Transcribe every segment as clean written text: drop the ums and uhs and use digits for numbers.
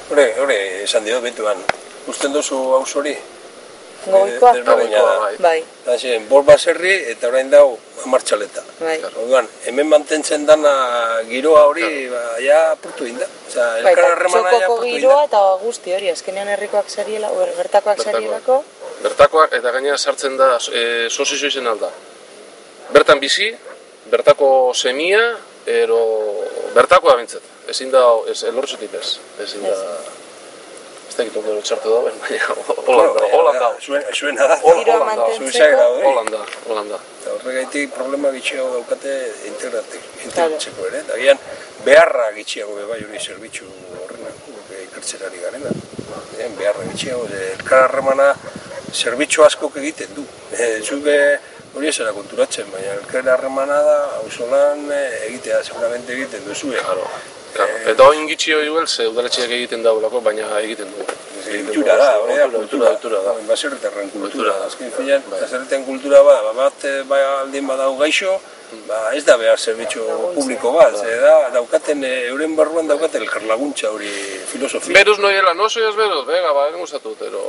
Hore, esan dio, betuan. Usten duzu haus hori? Goikoa? Bai. Bol baserri eta orain dau Martxaleta. Bai. Hemen mantentzen dana giroa hori, ja, apurtu inda. Txokoko giroa eta guzti hori, azkenean herrikoak zariela, bertakoak zarielako. Bertakoak eta gainera sartzen da sozizio izen alda. Bertan bizi, bertako semia, ero bertakoa bintzat. Ezin da, elortzutik ez. Ezin da... Ez da egitu dut txartu da, baina Holanda. Zuena da. Holanda. Eta horregaitik problema gitxiago daukate integratzeko ere. Eta gian beharra gitxiago bai hori zerbitzu horrenak, ikertzerari garena. Beharra gitxiago, elkarremana zerbitzu askok egiten du. Zuke hori ezera konturatzen, baina elkarremana da, hauzolan egitea, seguramente egiten duzu. Eta hori ingitxio igual, ze udaletxeak egiten daulako, baina egiten du. Kultura da, hori da, kultura da. Baserritarren kultura da. Azken finean, baserritarren kultura bat aldin badau gaixo, ez da behar zerbitzu publiko bat, daukaten, euren barruan daukaten elkarlaguntza hori filosofia. Beruz noiela, no soiaz beruz, bega, gustatu, pero...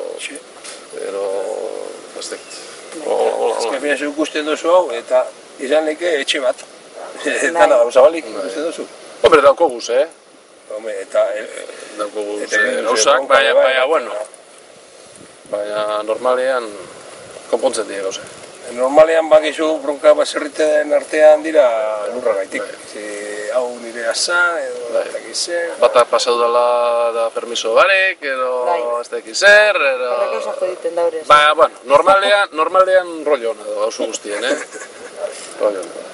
ez dakit. Azken finean zeu ikusten duzu hau, eta izan leke etxe bat. Dana gauzabalik ikusten duzu. Hombre, daukoguz, Eta... Daukoguz, gauzak, baina, bueno. Baina, normalean, konpontzen dira gauzak. Normalean bakizu bronka baserriteen artean dira lurra gaitik. Hau nire azan, edo ez dakiz zer. Bata pasau dela da permiso barek, edo ez dakiz zer, edo... Horrek osako egiten da horrez. Baina, bueno, normalean rollo hona da, hauzu guztien, rollo hona da.